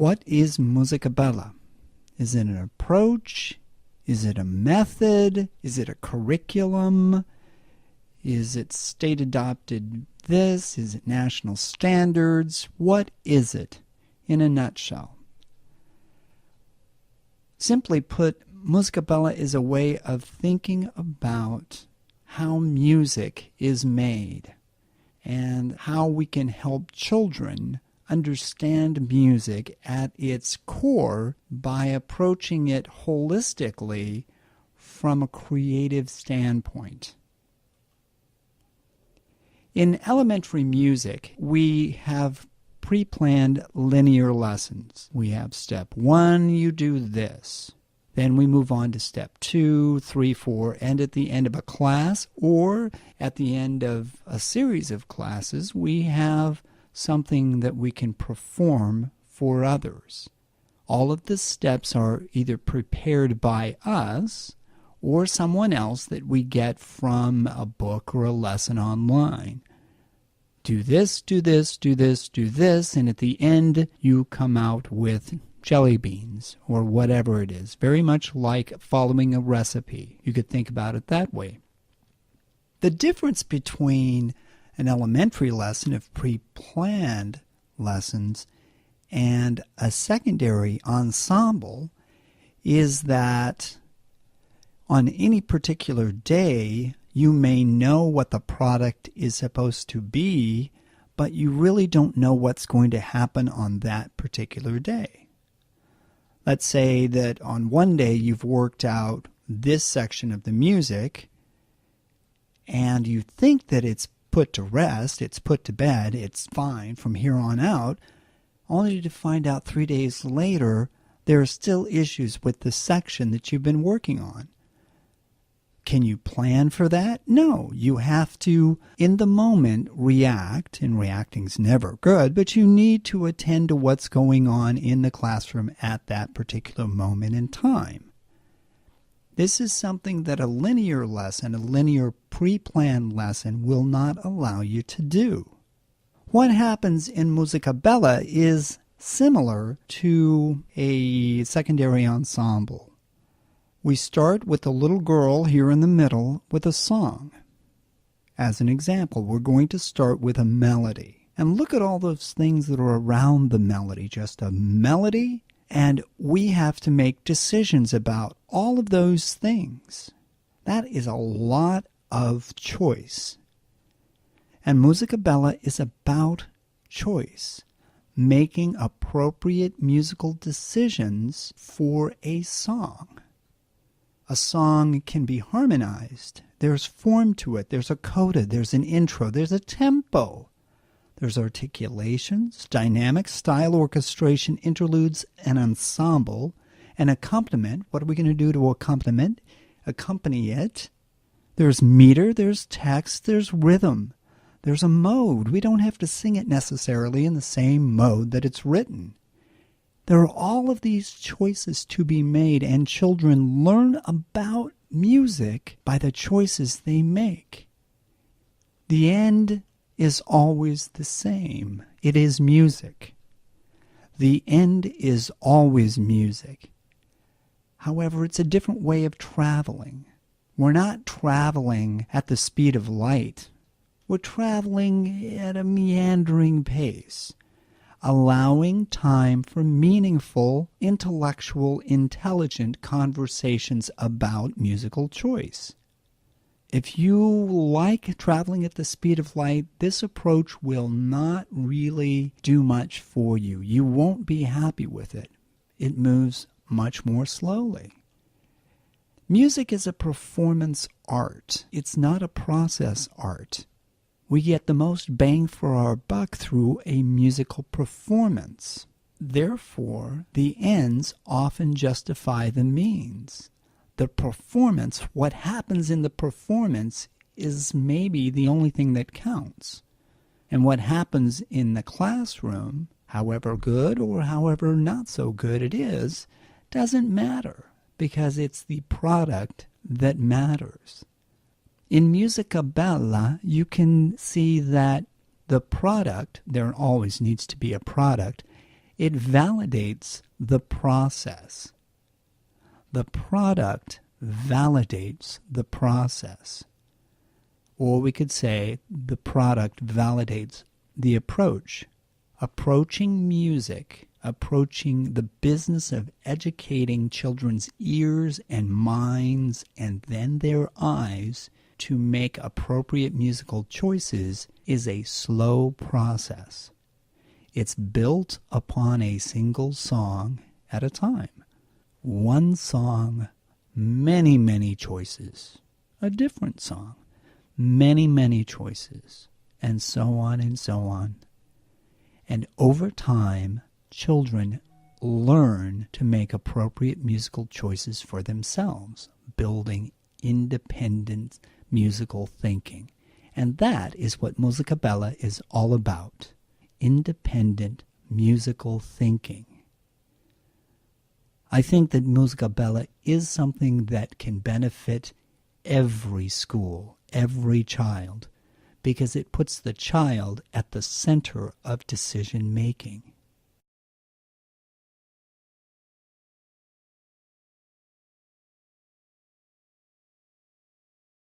What is musica bella? Is it an approach? Is it a method? Is it a curriculum? Is it state-adopted this? Is it national standards? What is it in a nutshell? Simply put, musica bella is a way of thinking about how music is made and how we can help children understand music at its core by approaching it holistically from a creative standpoint. In elementary music, we have pre-planned linear lessons. We have step 1, you do this. Then we move on to step 2, 3, 4, and at the end of a class or at the end of a series of classes, we have something that we can perform for others. All of the steps are either prepared by us or someone else that we get from a book or a lesson online. Do this, do this, do this, do this, and at the end you come out with jelly beans or whatever it is. Very much like following a recipe. You could think about it that way. The difference between an elementary lesson of pre-planned lessons and a secondary ensemble is that on any particular day, you may know what the product is supposed to be, but you really don't know what's going to happen on that particular day. Let's say that on one day you've worked out this section of the music, and you think that it's put to rest, it's put to bed, it's fine from here on out, only to find out 3 days later there are still issues with the section that you've been working on. Can you plan for that? No. You have to, in the moment, react, and reacting's never good, but you need to attend to what's going on in the classroom at that particular moment in time. This is something that a linear lesson, a linear pre-planned lesson, will not allow you to do. What happens in musica bella is similar to a secondary ensemble. We start with a little girl here in the middle with a song. As an example, we're going to start with a melody. And look at all those things that are around the melody. Just a melody, and we have to make decisions about all of those things. That is a lot of choice. And musica bella is about choice, making appropriate musical decisions for a song. A song can be harmonized. There's form to it. There's a coda. There's an intro. There's a tempo. There's articulations, dynamic, style, orchestration, interludes, an ensemble, an accompaniment. What are we going to do to accompany it? There's meter. There's text. There's rhythm. There's a mode. We don't have to sing it necessarily in the same mode that it's written. There are all of these choices to be made, and children learn about music by the choices they make. The end is always the same. It is music. The end is always music. However, it's a different way of traveling. We're not traveling at the speed of light. We're traveling at a meandering pace, allowing time for meaningful, intellectual, intelligent conversations about musical choice. If you like traveling at the speed of light, this approach will not really do much for you. You won't be happy with it. It moves much more slowly. Music is a performance art. It's not a process art. We get the most bang for our buck through a musical performance. Therefore, the ends often justify the means. The performance, what happens in the performance, is maybe the only thing that counts. And what happens in the classroom, however good or however not so good it is, doesn't matter, because it's the product that matters. In musica bella, you can see that the product, there always needs to be a product, It validates the process. The product validates the process. Or we could say the product validates the approach. Approaching music, approaching the business of educating children's ears and minds and then their eyes to make appropriate musical choices is a slow process. It's built upon a single song at a time. One song, many, many choices. A different song, many, many choices, and so on and so on. And over time, children learn to make appropriate musical choices for themselves, building independent musical thinking. And that is what Musica Bella is all about. Independent musical thinking. I think that Musica Bella is something that can benefit every school, every child, because it puts the child at the center of decision making.